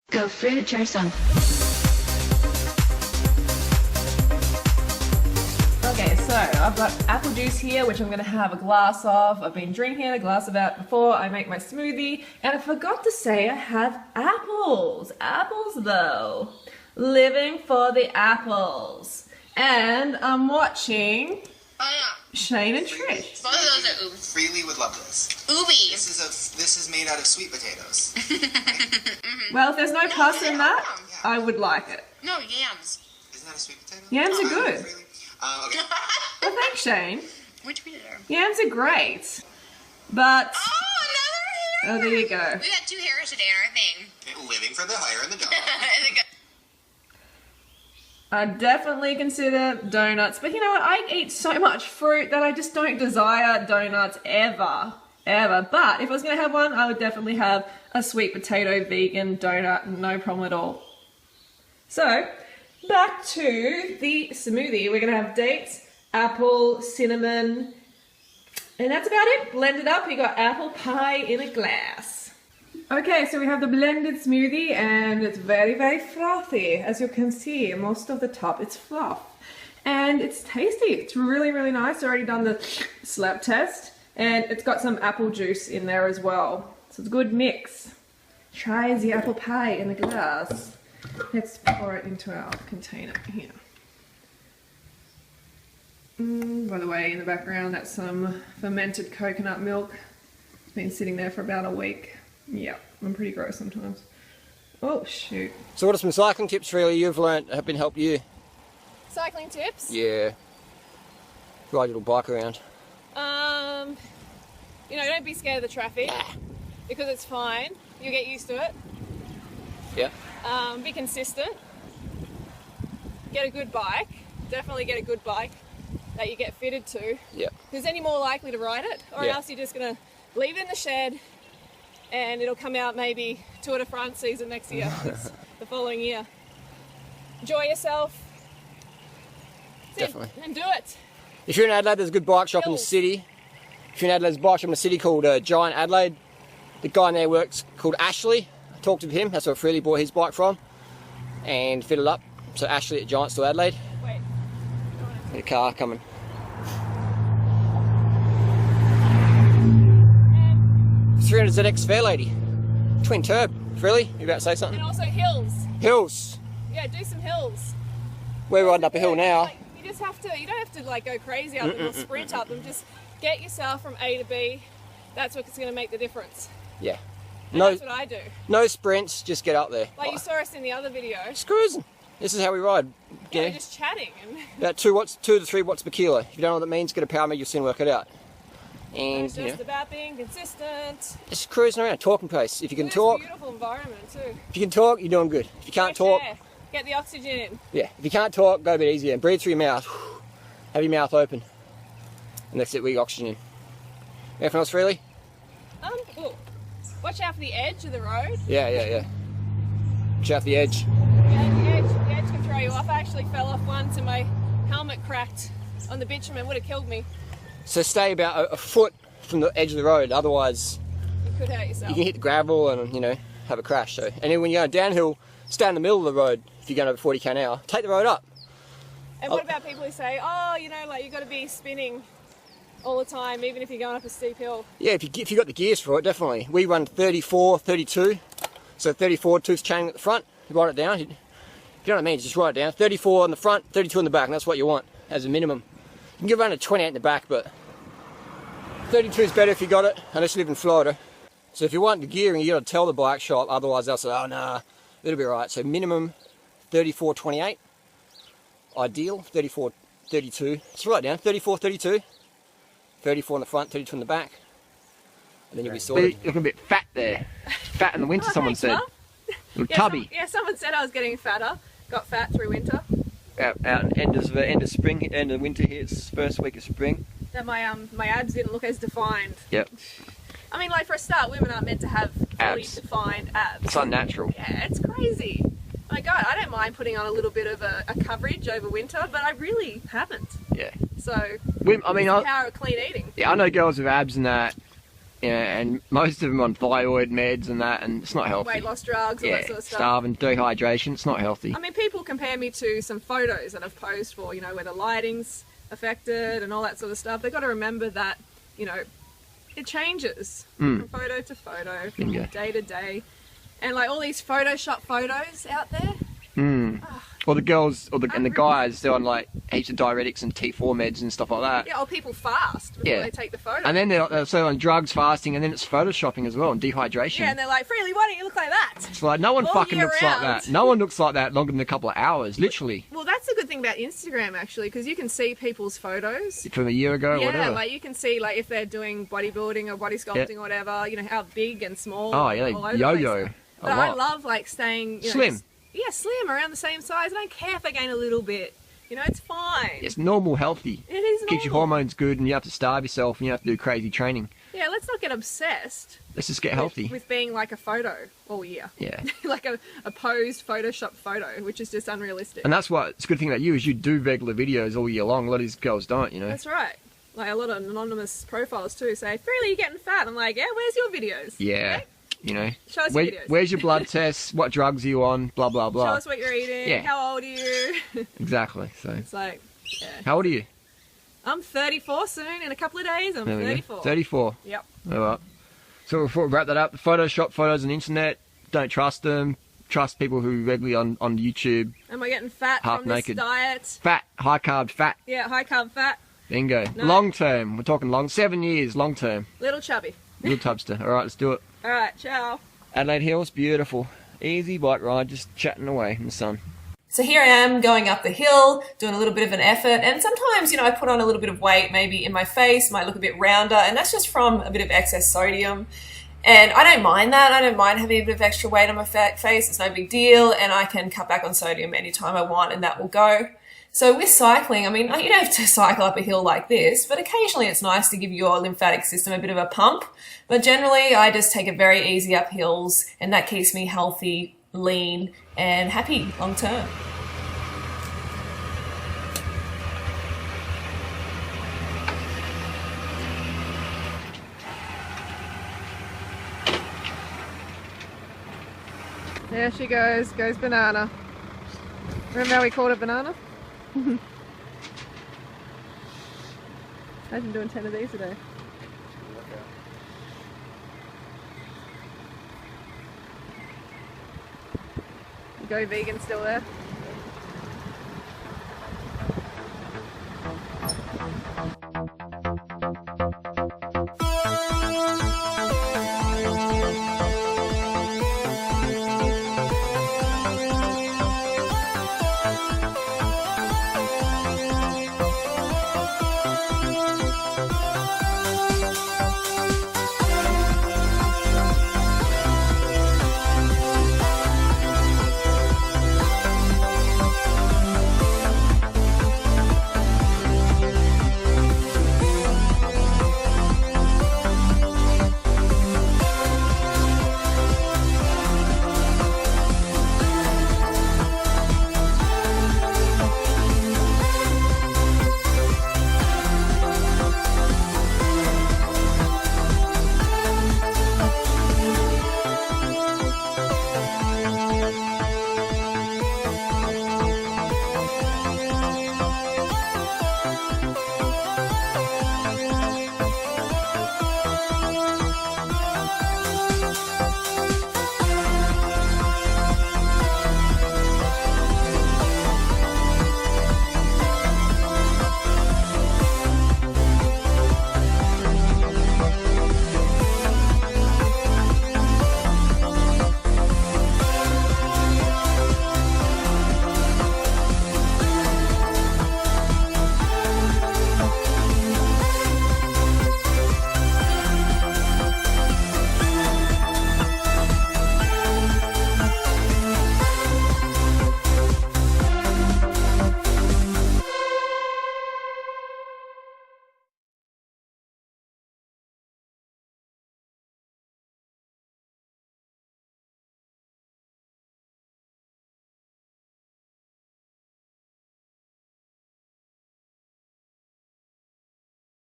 Go fruit Jason. Okay, so I've got apple juice here, which I'm going to have a glass of. I've been drinking a glass of that before I make my smoothie. And I forgot to say I have apples. Apples though. Living for the apples. And I'm watching Shane and Trish. Both of those are oobs. Freely would love this. Oobies. This is made out of sweet potatoes. Well, if there's no pus in that, I would like it. No, yams. Isn't that a sweet potato? Yams are good. Freely? Okay. Well, thanks, Shane. Which potato? Yams are great. But, Oh, another hair. oh, there you go. We got 2 hairs today in our thing. Living for the higher and the dumb. I definitely consider donuts, but you know what? I eat so much fruit that I just don't desire donuts ever. But if I was going to have one, I would definitely have a sweet potato vegan donut, no problem at all. So, back to the smoothie. We're going to have dates, apple, cinnamon, and that's about it. Blend it up. You got apple pie in a glass. Okay, so we have the blended smoothie and it's very, very frothy. As you can see, most of the top it's fluff. And it's tasty. It's really, really nice. I've already done the slap test and it's got some apple juice in there as well. So it's a good mix. Try the apple pie in a glass. Let's pour it into our container here. By the way, in the background, that's some fermented coconut milk. It's been sitting there for about a week. Yeah, I'm pretty gross sometimes. Oh, shoot. So what are some cycling tips really you've learnt have been helped you? Cycling tips? Yeah. Ride your little bike around. You know, don't be scared of the traffic. Because it's fine. You'll get used to it. Yeah. Be consistent. Get a good bike. Definitely get a good bike that you get fitted to. Yeah. Because then you're more likely to ride it. Or else you're just going to leave it in the shed and it'll come out maybe Tour de France season next year, the following year. Enjoy yourself. Definitely. And do it. If you're in Adelaide, there's a good bike shop in the city. If you're in Adelaide, there's a bike shop in the city called Giant Adelaide. The guy in there works called Ashley. I talked to him, that's where Freely bought his bike from. And fitted up. So Ashley at Giant Store Adelaide. Wait. Got a car coming. 300 ZX Fair Lady. Twin turb. Freely, you about to say something? And also hills. Hills. Yeah, do some hills. We're riding up a hill now. Like, you just have to, you don't have to like go crazy up them or sprint up them. Just get yourself from A to B. That's what's going to make the difference. Yeah. And No, that's what I do. no sprints, just get up there. Like you saw us in the other video. Just cruising. This is how we ride. Yeah, Yeah. we're just chatting. And About 2 to 3 watts per kilo. If you don't know what that means, get a power meter, you'll soon work it out. And it's just about being consistent. just cruising around, talking pace. If you can It's talk, a beautiful environment too. if you can talk, you're doing good. If you can't Fresh talk, air. Get the oxygen in. yeah. If you can't talk, go a bit easier and breathe through your mouth. Have your mouth open, and that's it. We oxygen in. Anything else, Freely? Ooh. Watch out for the edge of the road. Yeah. Watch out the edge. Yeah, the edge can throw you off. I actually fell off once and my helmet cracked on the bitumen. Would have killed me. So stay about a foot from the edge of the road. Otherwise, You could hurt yourself. you can hit the gravel and have a crash. So, and then when you're going downhill, stay in the middle of the road. If you're going over 40 km an hour, take the road up. And what about people who say, oh, you know, like you got to be spinning all the time, even if you're going up a steep hill? Yeah, if you got the gears for it, definitely. We run 34, 32. So 34 tooth chain at the front. You write it down. You know what I mean? Just write it down. 34 on the front, 32 on the back, and that's what you want as a minimum. You can get around a 28 in the back, but 32 is better if you got it, unless you live in Florida. So if you want the gearing, you got to tell the bike shop, otherwise they'll say, oh nah, it'll be right. So minimum 34, 28. Ideal 34, 32. Just write it down. 34, 32. 34 on the front, 32 on the back. And then you'll be sorted. Looking a bit fat there. Fat in the winter, someone Thanks, said. Mum. Little Yeah, tubby. someone said I was getting fatter. Got fat through winter. Out end of spring, end of winter here. It's first week of spring. That my abs didn't look as defined. Yep. I mean, like for a start, women aren't meant to have fully Abs. defined abs. It's unnatural. Yeah, it's crazy. My God, I don't mind putting on a little bit of a coverage over winter, but I really haven't. Yeah. So, I mean, it's the power of clean eating. I know girls with abs and that, Yeah, and most of them on thyroid meds and that, and it's not healthy. Weight loss drugs, all Yeah, that sort of stuff. starving, dehydration, it's not healthy. I mean, people compare me to some photos that I've posed for, you know, where the lighting's affected and all that sort of stuff. They've got to remember that, you know, it changes from photo to photo, from Bingo. day to day. And like all these Photoshop photos out there. Or the girls, and the guys, they're on like heaps of diuretics and T4 meds and stuff like that. Yeah, or people fast before they take the photo. And then they're so on drugs, fasting, and then it's photoshopping as well, and dehydration. Yeah, and they're like, Freely, why don't you look like that? It's like, no one all fucking year looks like round. that. No one looks like that longer than a couple of hours, literally. Well, that's a good thing about Instagram, actually, because you can see people's photos. From a year ago or Yeah, whatever. like you can see like if they're doing bodybuilding or body sculpting or whatever, you know, how big and small. Oh, yeah, all over the yo-yo place. a But I lot. love like staying, you know, Slim. Yeah, slim, around the same size. I don't care if I gain a little bit. You know, it's fine. It's normal, healthy. It is Keeps your normal. hormones good, and you have to starve yourself, and you have to do crazy training. Yeah, let's not get obsessed Let's just get healthy. with being like a photo all year. Yeah. Like a posed Photoshop photo, which is just unrealistic. And that's what, it's a good thing about you, is you do regular videos all year long. A lot of these girls don't, you know. That's right. Like a lot of anonymous profiles too say, Freely, you're getting fat. I'm like, yeah, where's your videos? Yeah. Okay? You know. Show us your videos. Where's your blood tests? What drugs are you on? Blah, blah, Show blah. us what you're eating. Yeah. How old are you? Exactly. So, It's like, yeah. how old are you? I'm 34 soon. In a couple of days, I'm There we go. 34. 34. Yep. All right. So before we wrap that up, the Photoshop photos on the internet, don't trust them. Trust people who regularly on YouTube. Am I getting fat Half from this naked. diet? Fat, high carb, fat. Yeah, high carb fat. Bingo. No. Long term. We're talking 7 years, long term. Little chubby. Little tubster. All right, let's do it. Alright, ciao. Adelaide Hills, beautiful. Easy bike ride, just chatting away in the sun. So here I am going up the hill, doing a little bit of an effort, and sometimes, you know, I put on a little bit of weight, maybe in my face, might look a bit rounder, and that's just from a bit of excess sodium. And I don't mind that. I don't mind having a bit of extra weight on my face. It's no big deal, and I can cut back on sodium anytime I want, and that will go. So with cycling, I mean, you don't have to cycle up a hill like this, but occasionally it's nice to give your lymphatic system a bit of a pump. But generally, I just take it very easy up hills, and that keeps me healthy, lean, and happy long term. There she goes banana. Remember how we called it banana? Imagine doing 10 of these a day. Go vegan still there.